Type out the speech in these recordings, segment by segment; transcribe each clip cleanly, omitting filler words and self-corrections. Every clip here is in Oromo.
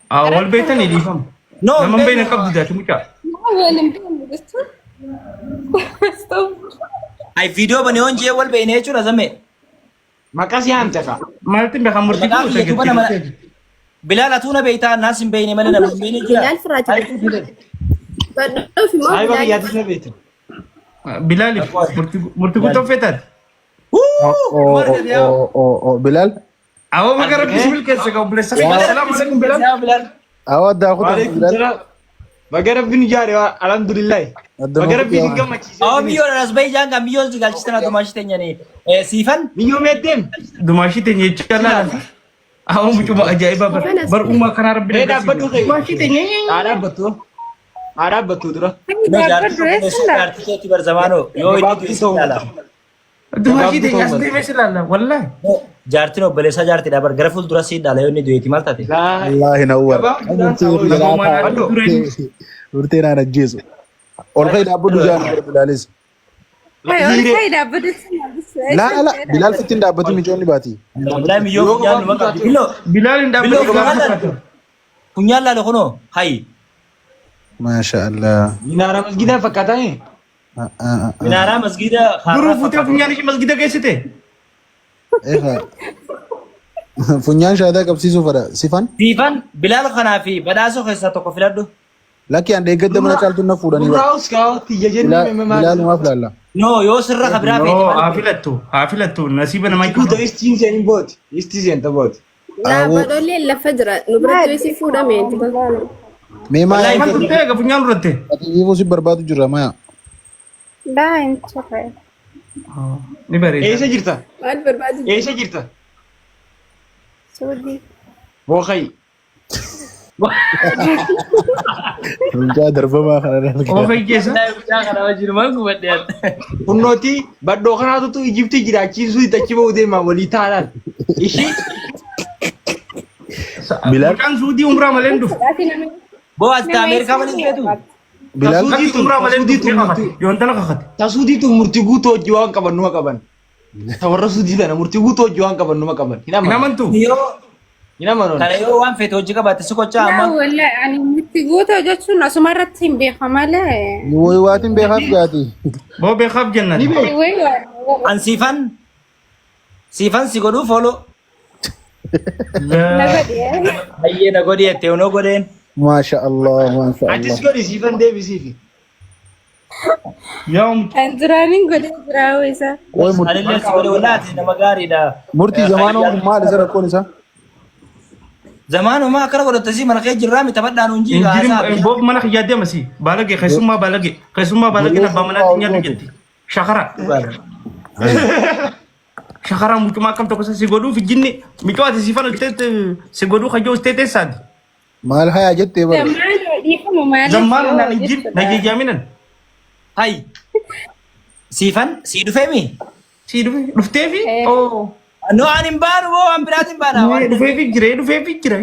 wal beektan dhiifama. No, Nama beekna qabdu jaati mucaa. Ay video bane onje wal bayne jechuudha zamme. Maqaa si haamte ka. Maaltiin beekan murtii Maqaa kunuunsa biyya mana jettee. Bilal atuna beeyta naas hin bayne malee nama hin bayne jira. Bilal firaati. Badoo fi moo Saayiba Bilal? biyyaatti na beekte. Bilaaliif murtii kutuuf feetaati. Bilal. Awwa magara bismil keessa qabu bilisa. Assalaamu alaikum Bilal. Awwa daa kutaa Waalaikum Bilal. salaam. Baga rabbiin ijaare alhamdulillah. Baga rabbiin gammachiise. Aw biyo ras bay janga biyo galchitana to mashi tenyani. Sifan Biyyoo meeddeen. Dumaashii teenya jecha laala. Awwa mucuma ajaa'iba bar uumaa kanaa rabbi. Dhaabbadhu kee. Dumaashii teenya. Dhaabbadhu. Dhaabbadhu dura. no jarti keeti bar zamano yo inni sala. Dumaashii teenya as deemee si laala wallahi. Jarti no balesa jarti da bar gara fuul dura si dala yo inni dueti maltate. Wallahi nawwar. Murtee naan ajjeesu. Ol ka'ii dhaabbatu jaalladha Bilaalis. Laa laa Bilaal fittiin dhaabbatu micoonni baati. Wallahi mi yo kunyan no makati. Billo Bilaal hin billo dhaabbatu. kunyan la kono hay. Maasha Allah. Minaara masgidaa fakkaata ee. Minara masgida Duruu fuutee funyaan ishee masgida geessite. Funyaan shaadaa qabsiisuu fedha. Sifan Sifan Bilal kana fi badaaso keessa tokko filadhu. lakki aan deeggadda mana caaltu na fuudhanii bara. Duraus kaa tiyya jennee Bilaal maaf laalla. No yo sirra kabira No, fe. haa filattu nasiiba namaa Kuuta istiin seenii booti. Istii seenta booti. Laa badoolee lafa jira. Nu biratti wayisi fuudhamee. Mee maa Wallahi Maal turtee egaa funyaan duratte? ati hiifuu si barbaadu jirra maya. Daa hin turre. Ni bareeda. Eessa jirta? Maal barbaadu? Eessa jirta? Suudii. Bookayi. Runcaa darbamaa kana dhalgaa. Oofee keessa. Kana wajjin maal gubadhe. Kunnooti baddoo kanaatutu Ijiptii jiraachiisuu itti bahuu deemaa walii taanaan. Ishii Bilaal. Mucaan suudii umraa malee hin dhufu. Bo asta Amerika malee feetu. Bilaal. Lakki umraa malee hin dhufu. Yoontala kakate. tasuudiitu murtii guutuu hojii waan qaban numa qaban. Ta warra suudii tana murtii guutuu hojii waan qaban numa qaban. Hin Hin amanu. amantu. Yo Hin amanu. kana yo waan feetu hojii qabaate si kocha Laa amma. wallahi ani miti guutuu jechuun asuma irratti hin beeku malee. Woy waatiin beekaaf gaati. Boo beekaaf jennaan. An sifan si godhu follow. Ayyee na godhi ette ono godheen. Maasha Allah, maasha Allah. Atis godhi siifan deebisiifi. Yaa Anjiraanin godhee jiraa isa. Woy Anillee si godhe wallaati nama gaariidha. murtii zamaanoo kun maal isa rakkoon isaa? Zamaanuma akkana godhatte si mana kee jirraa mi taphadhaan hunjii gaasaa. boob mana kiyyaa deemasi. Baalage keessummaa baalage. Keessummaa baalage abbaa manaa nyaatu jetti. Shakara. Shakara mucuma akkam tokko si godhuuf jinni miicoo ati siifan si godhuu kayyoo teessaati. Maal hayaa jettee bara? Zammaanoo dhiifamu maaliif? Zammaan naan ijjiin na jajjaaminan. Hay. Sifan si dhufeemi. Si dhuftee fi. No an hin baanu moo an biraatiin baana. Dhufee fi jira.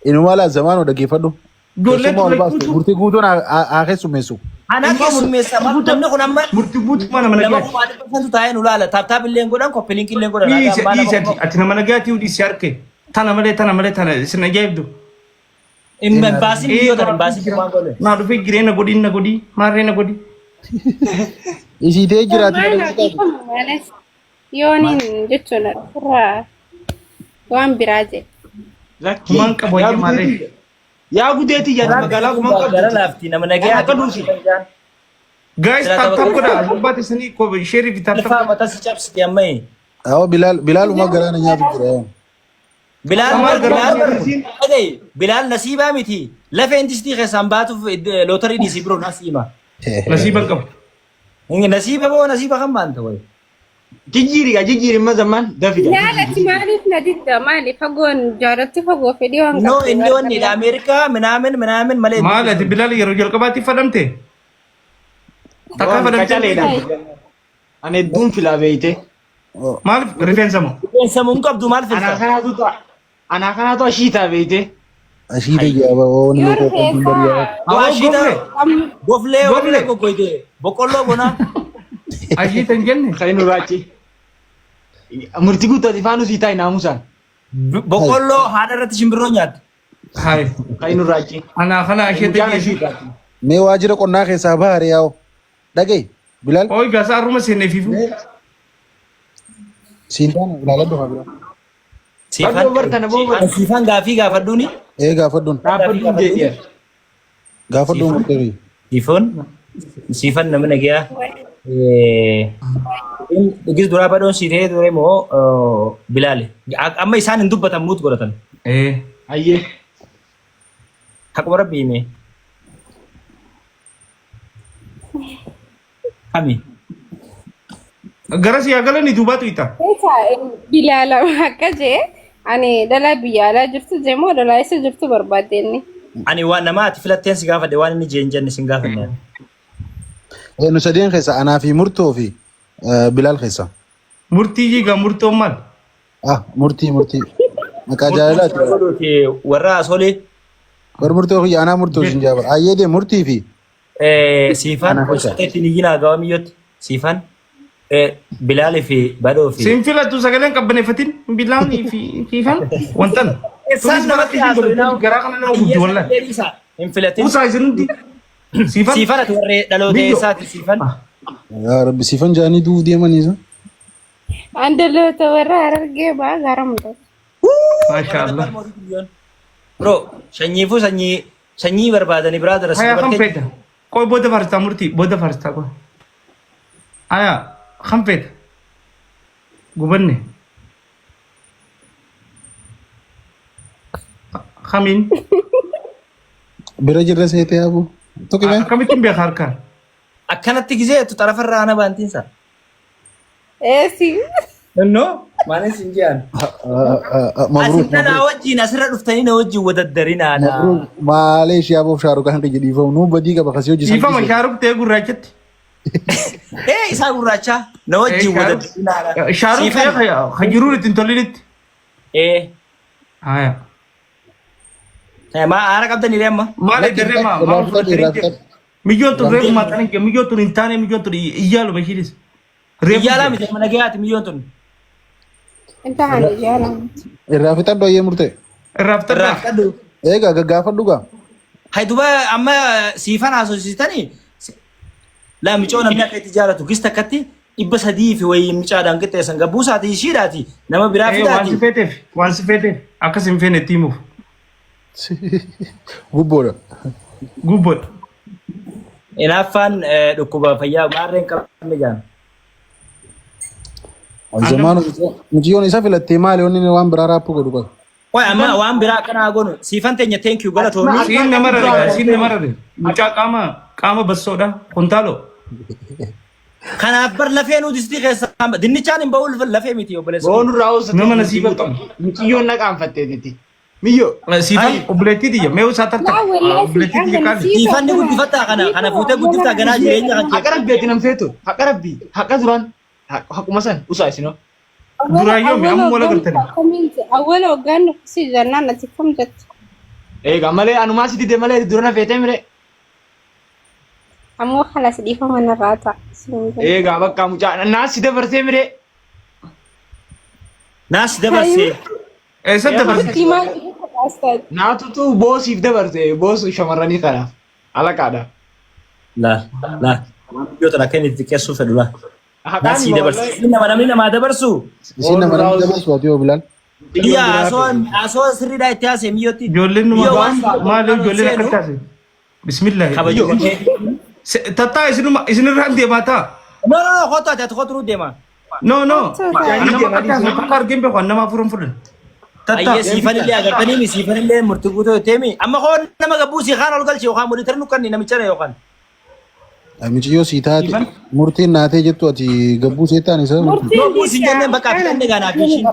Inuma laa zamaanoo dhaggeeffadhu. Ijoollee Keessumaa ol baaste murtii guutuun haa keessummeessu. Anaa keessummeessa namni kun amma. Murtii guutummaa nama Nama nagaati. kumaati dhufantu taa'ee nu laala. Taaptaap illee godhan koppiliink illee godhan. Dhiisi ati nama nagaati dhiisi harke. Tana malee tana isin ajaa'ibdu. Hin baasin biyyoota hin baasin waan godhe. Naa dhufee jiree na godhi maarree na godhi. Isiitee jiraati. Zammaanoo dhiifamu maaliif? Yooniin jechuun irraa waan biraa jedhe. Kumaan qabu wayya maarree. Yaa gudeeti yaa magaalaa kumaan qabdu. Gara laafti nama nagee Akka duusi. Guys, tap godha. Abbaa teessanii sheerii fi tap Ilfaa mataa si cabsite ammee. Awwa Bilaal uma galaana nyaatu jira. Bilaal nasiibaa miti. Lafa indistii keessaan baatuuf lootarii dhiisii biroo nasiima. nasiiban qabu. Nasiiba moo nasiiba kan baanta wayi. Jijjiiri ma zammaan dafiga. Yaalatti maaliif na didda maaliif fagoon jaalatti fagoo fedhii waan No inni onnidha Ameerikaa minaamin malee. Maal ati Bilaal yeroo jalqabaatti fadhamte? Takkaa Qacaleedha. fadhamte? Ani hedduun filaa beeyte. Maal rifeensa moo? Sammuu hin qabdu maal filta? Anaa kanaatu ashiitaa beeyte. Ashiita jaaba oon Yoo inni tokko hin bariyaa. Awwaashidha. Goflee gogoyte. Boqqolloo bonaa. Ashiita hin jenne? Kan inni uraachi. Murtii guutuuti faanuu sii taa'i naamusaan. Boqqolloo haadha irratti shimbirroo nyaatti. Hai. Kainu raachi. Kana ashee Mucaan ta'e. ashiidhaati. Mee waajjira qonnaa keessaa bahare yaa'u. Dhagee Bilaal Oi gasa aruma seenee fiifu. siintaan Bilaalan dhufa Bilaal. Bakkoo bartana boo bartana. Siifan gaafii gaafadhuuni. Gaafadhuun Dhaabbaduun jedhiya. gaafadhuun murteefi. Siifan nama nagayaa. Dhugis duraa badhoon siitee ture moo Bilaale. Amma isaan hin dubbatan muut godhatan. Ayyee. Haquma rabbi hime. Kami. Gara siyaa galanii duubaatu ita. Bilaala akka jee ani dhalaa biyya alaa jirtu jee moo dhalaa isa jirtu barbaadeenni. Ani waan namaati filatteen si gaafadhe waan inni jeen jenne sin gaafanne. Nu sadeen keessa anaa fi murtoo fi Bilaal keessa. Murtii jiga murtoon maal? Murtii. Maqaa jaalalaati. Warra asolee. Warra murtoo fi anaa murtoo sin jaabar. Ayyee murtii fi. Siifan hojjeteetti ni gina gaawamiyyooti. Siifan Bilaal fi badhoo fi. Siin filatu sagaleen qabbaneeffatin bilaanii fi fiifan wantan. Isaan namatti haasoo garaa kana nama guddi wallaan. Hin filatin. Usaa isinutti. Siifan ati warree dhaloota eessaati siifan. Yaa Rabbi siifan jaanii duuf deemaniisa. An dhaloota warra Harargee baa gara mudatu. Maashaallah. Bro sanyiifuu sanyii barbaadanii biraa dara Haya kan fedha. Koi booda farstaa murtii booda farstaa koi. Haya kan fedha. Gubanne. Kamiin. Bira jirra seetee yaabuu. Tokko mee? Akkamittiin beeka harkaan? akkanatti gizeetu xarafarraa ana baantiinsa. Eesi. No, maanis hin jiran. Asin na wajjin asirra dhuftanii na wajjin wadaddariinaadha. Maalee shaabuuf shaarukaan kan jedhiifamu nuu badii qaba kasii hojii Dhiifama shaaruk ta'e gurraachatti. Isaa gurraacha na wajjin wadaddariinaadha. Shaaruk ta'e kan jiruun ittiin tolinitti. Haya. Maa aara qabdanii amma? Maal eeggarree maa? Miyyoon tun reefu maataan hin miyyoon tun hin taane miyyoon tun iyyaaluma ishiinis. Iyyaalaa miti mana gahaati miyyoon tun. Intaan iyyaalaa miti. Irraa fixadhu ayyee murtee. Irraa fixadhu. Eegaa gaggaafadhu gaa. Hayduba amma siifan haasofsiistanii laa micoo namni akka itti jaalatu gis takkatti 300 fi wayii micaadhaan qixxeessan gabbuusaati ishiidhaati nama biraa fidaati. Waan si feeteef akkas hin feene itti himuuf. Gubboodha. Gubboodha. Inaaffaan dhukkuba fayyaa maarreen qabne jaan. Zamaan muciyyoon isa filattee maali wanni waan biraa raappu godhu qaba. Waay amma waan biraa akkanaa goonu siifan teenya thank you galatoomii. Siin nama rarra siin nama rarra. Mucaa qaama bassoodha kuntaaloo. Kanaaf bar lafee nuti sitii keessa dinnichaan hin ba'u lafee miti obboleessa. Boonu raawwatu. Nama nasiiba qabu. Muciyyoon naqaanfatteetiti. Miyyo. Siifan obboleettii diyya mee usaa tarta. Obboleettii diyya kaali. Siifanni guddifataa kana fuutee guddiftaa ganaa jireenya kan Haqa rabbiitti nam feetu. Haqa rabbii. Haqa duraan. Haquma san usaa isinoo. Duraayyoo mee amma wala galtanii. Awwala waggaan si jannaan ati kam jettu. Eegaa malee anumaa si dide malee durana feetee mire. Ammoo halas dhiifama narraa ta'a. Eegaa bakka mucaa naas si dabarsee mire. naas dabarsee. Eessatti dabarsee? Naatutu boosiif dabarsee boosu shamarranii kanaaf. Alaqaadha. Laa. Yoo tana akka inni xiqqeessuu fedhu laa. Naasii dabarsu. Namni namaa dabarsu. Isin nama namni dabarsu ati yoo Bilaal. Iyyaa asoo sirriidhaa itti haasee miyyootti. Ijoolleen numa maali ijoolleen akkatti haasee? Bismillahi. Kabajuu. Tattaa isinirraan deemaa ta'a. No, kottu ati kottu deema. No. Nama akkatti haasee takka argeen beeku nama furan furan. Ayyee siifanillee agartanii mi siifanillee murtii guutuu teemi. Amma koo nama gabbuu si kaan ol galche yookaan monitor nukkanni namichana yookaan. Michiyyoo sii taate murtiin naatee jettu ati gabbuu seetaan isa. Gabbuu si jenneen bakka akka inni gaanaa fi ishiin.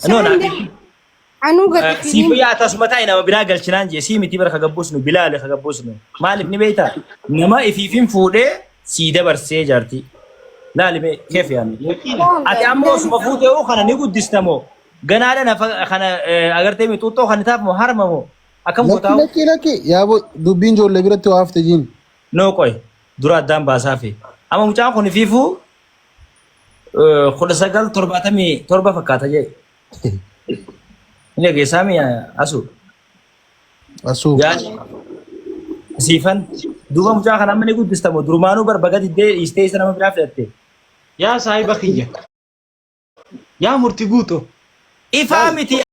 No naati. Anuu gadi. Siifi yaa tasuma taa'e nama biraa galchinaan jee sii miti bara ka gabbusnu bilaale ka gabbusnu. Maaliif ni beektaa? Nama ifiifin fuudhee sii dabarsee jaarti. Laalime keef yaami. Ati ammoo osuma fuutee kana ni guddistamoo. Ganaadhaan kana agartee mi xuuxxoo kan taaf moo harma moo akkam gootaa? Lakki yaaboo dubbiin ijoollee biratti waa hafte jiin. No qoy dura addaan baasaa fi amma mucaan kun fiifuu 1977 fakkaata jee. Ini geessami asu. Asuu. Yaani siifan duuba mucaa kana amma ni guddistamu durumaanuu barbaga diddee dhiistee isa nama biraa fidatte. Yaa saahiba kiyya. Yaa murtii guutoo. Ifaa miti